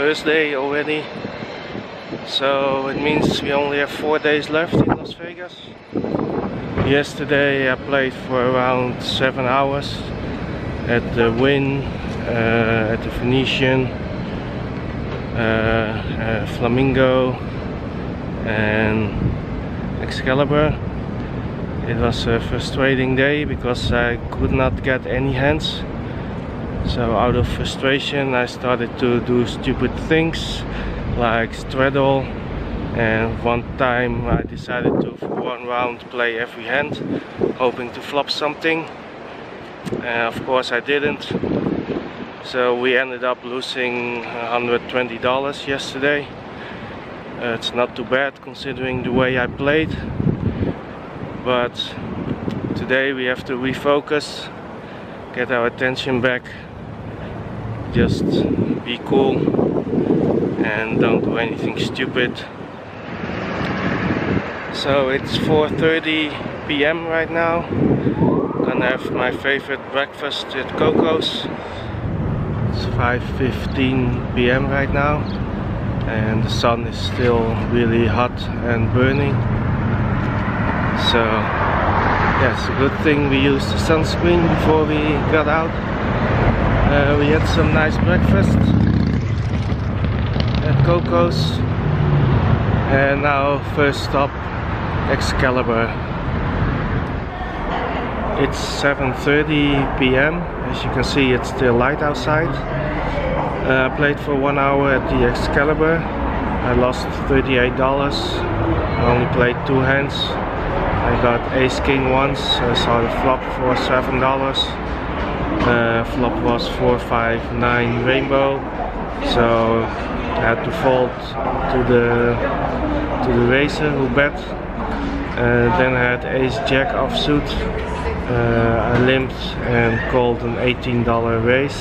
Thursday already, so it means we only have 4 days left in Las Vegas. Yesterday I played for around 7 hours at the Wynn, at the Venetian, Flamingo and Excalibur. It was a frustrating day because I could not get any hands. So out of frustration I started to do stupid things like straddle, and one time I decided to for one round play every hand, hoping to flop something, and of course I didn't. So we ended up losing $120 yesterday. It's not too bad considering the way I played, but today we have to refocus, get our attention back, just be cool and don't do anything stupid. So it's 4:30 p.m. right now. Gonna have my favorite breakfast at Coco's. It's 5:15 p.m. right now and the sun is still really hot and burning. So yeah, it's a good thing we used the sunscreen before we got out. We had some nice breakfast at Coco's, and now first stop Excalibur. It's 7:30 p.m. As you can see, it's still light outside. I played for 1 hour at the Excalibur. I lost $38. I only played 2 hands. I got ace king once. I saw the flop for $7. Flop was 4-5-9 rainbow, so I had to fold to the racer who bet. Then I had ace jack offsuit. I limped and called an $18 raise.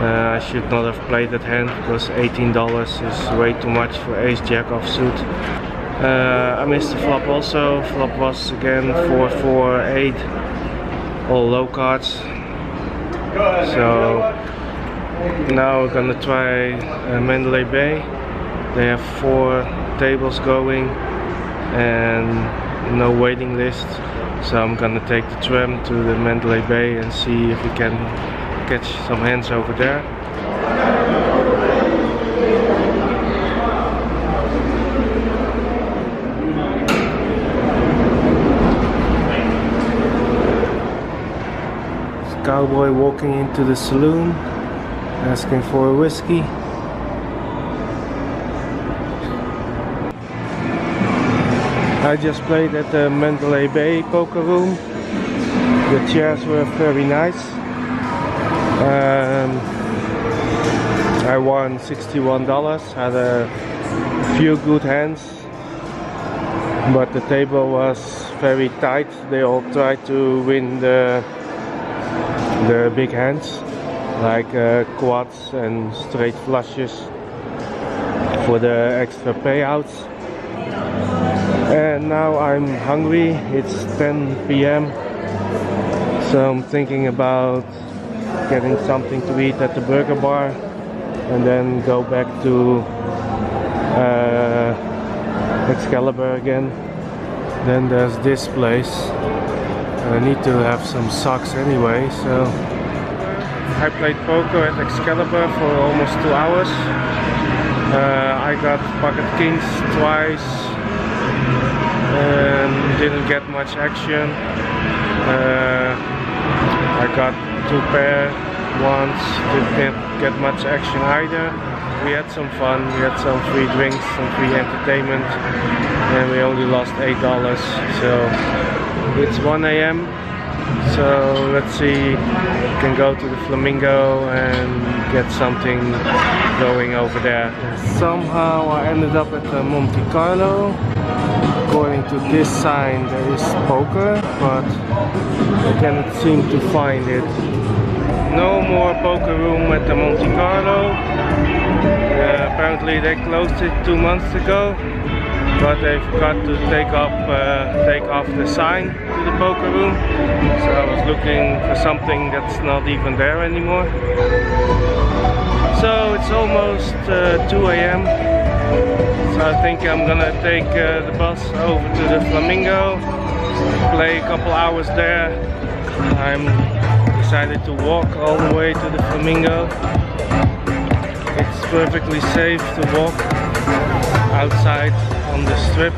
I should not have played that hand because $18 is way too much for ace jack offsuit. I missed the flop also. Flop was again 4-4-8, all low cards. So now we're gonna try Mandalay Bay. They have 4 tables going and no waiting list, so I'm gonna take the tram to the Mandalay Bay and see if we can catch some hands over there. Cowboy walking into the saloon asking for a whiskey. I just played at the Mandalay Bay poker room. The chairs were very nice. I won $61, had a few good hands, but the table was very tight. They all tried to win the big hands, like quads and straight flushes for the extra payouts. And now I'm hungry. It's 10 p.m. so I'm thinking about getting something to eat at the burger bar and then go back to Excalibur again. Then there's this place. I need to have some socks anyway, so I played poker at Excalibur for almost 2 hours. I got pocket kings twice and didn't get much action. I got 2 pair once, didn't get much action either. We had some fun, we had some free drinks, some free entertainment, and we only lost $8. So it's 1 a.m. so let's see, we can go to the Flamingo and get something going over there. Somehow I ended up at the Monte Carlo. According to this sign there is poker, but I cannot seem to find it. No more poker room at the Monte Carlo. Apparently they closed it 2 months ago, but they forgot to take off the sign to the poker room. So I was looking for something that's not even there anymore. So it's almost 2 a.m. So I think I'm gonna take the bus over to the Flamingo, play a couple hours there. I'm decided to walk all the way to the Flamingo. It's perfectly safe to walk outside on the strip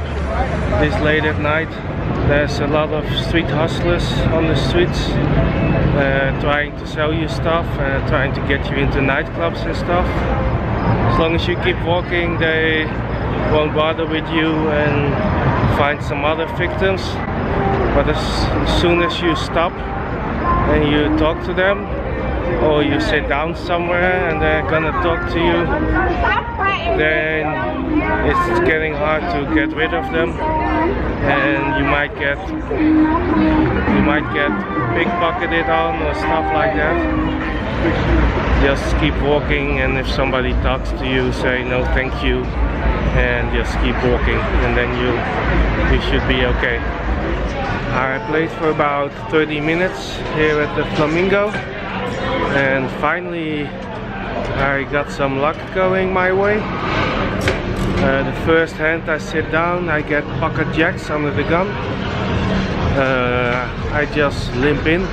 this late at night. There's a lot of street hustlers on the streets trying to sell you stuff, trying to get you into nightclubs and stuff. As long as you keep walking, they won't bother with you and find some other victims. But as soon as you stop and you talk to them, or you sit down somewhere and they're gonna talk to you, then it's getting hard to get rid of them, and you might get pickpocketed on or stuff like that. Just keep walking, and if somebody talks to you, say no thank you, and just keep walking, and then you should be okay. I played for about 30 minutes here at the Flamingo, and finally I got some luck going my way. The first hand I sit down, I get pocket jacks under the gun. I just limp in.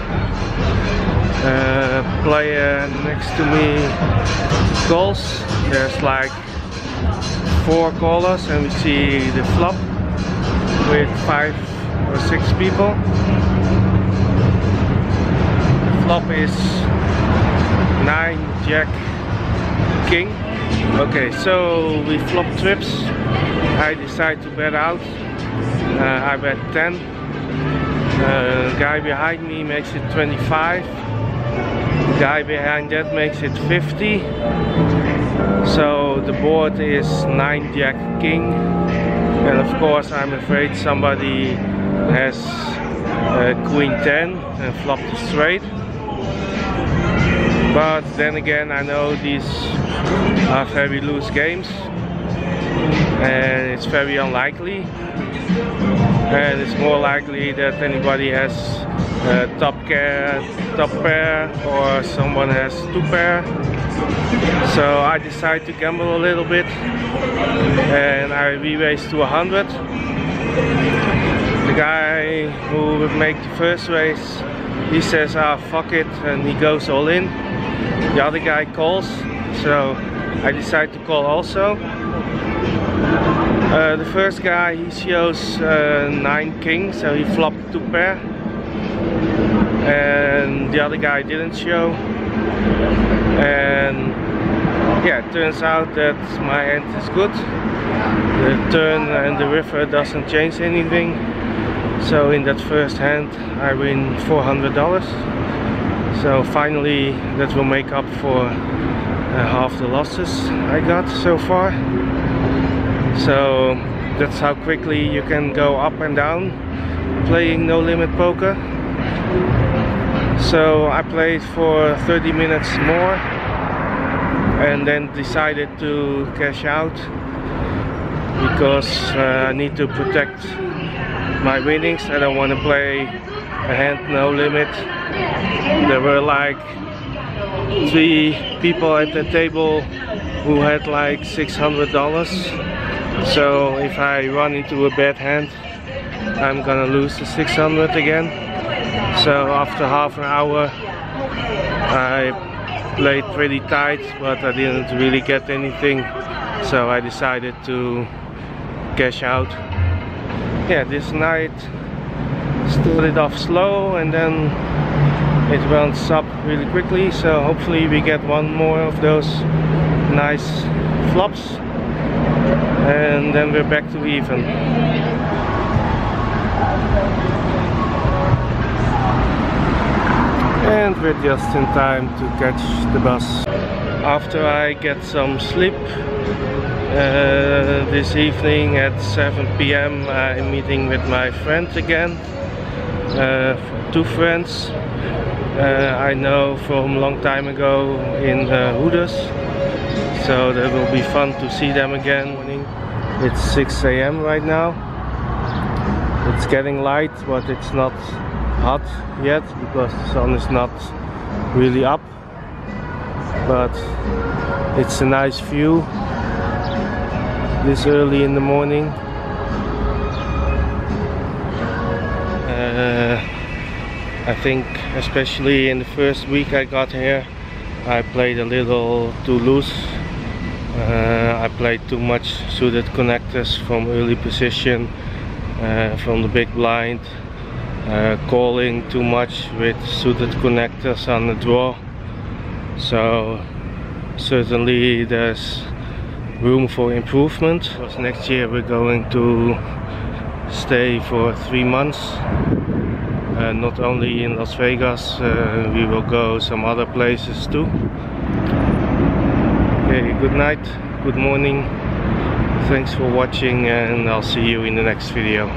Player next to me calls. There's like 4 callers, and we see the flop with 5 or 6 people. The flop is 9 jack king. Okay, so we flop trips. I decide to bet out. I bet 10. The guy behind me makes it 25. The guy behind that makes it 50. So the board is 9 jack king, and of course I'm afraid somebody has queen 10 and flopped straight. But then again, I know these are very loose games, and it's very unlikely, and it's more likely that anybody has top pair, or someone has 2 pair. So I decide to gamble a little bit, and I re-raise to 100. The guy who would make the first raise, he says ah fuck it, and he goes all in. The other guy calls, so I decide to call also. The first guy, he shows 9 king, so he flopped 2 pair, and the other guy didn't show. And yeah, it turns out that my hand is good. The turn and the river doesn't change anything. So in that first hand I win $400. So finally that will make up for half the losses I got so far. So that's how quickly you can go up and down playing no limit poker. So I played for 30 minutes more and then decided to cash out, because I need to protect my winnings. I don't want to play a hand no limit. There were like 3 people at the table who had like $600. So if I run into a bad hand, I'm gonna lose the 600 again. So after half an hour I played pretty tight, but I didn't really get anything, so I decided to cash out. Yeah, this night started off slow and then it runs up really quickly, so hopefully we get one more of those nice flops and then we're back to even. And we're just in time to catch the bus. After I get some sleep this evening at 7 p.m. I'm meeting with my friend again. 2 friends I know from a long time ago in Hoeders. So that will be fun to see them again. It's 6 a.m. right now. It's getting light, but it's not hot yet because the sun is not really up. but it's a nice view this early in the morning. I think especially in the first week I got here, I played a little too loose. I played too much suited connectors from early position, from the big blind, calling too much with suited connectors on the draw. So certainly there's room for improvement, because next year we're going to stay for 3 months. Not only in Las Vegas, we will go some other places too. Okay, good night, good morning, thanks for watching, and I'll see you in the next video.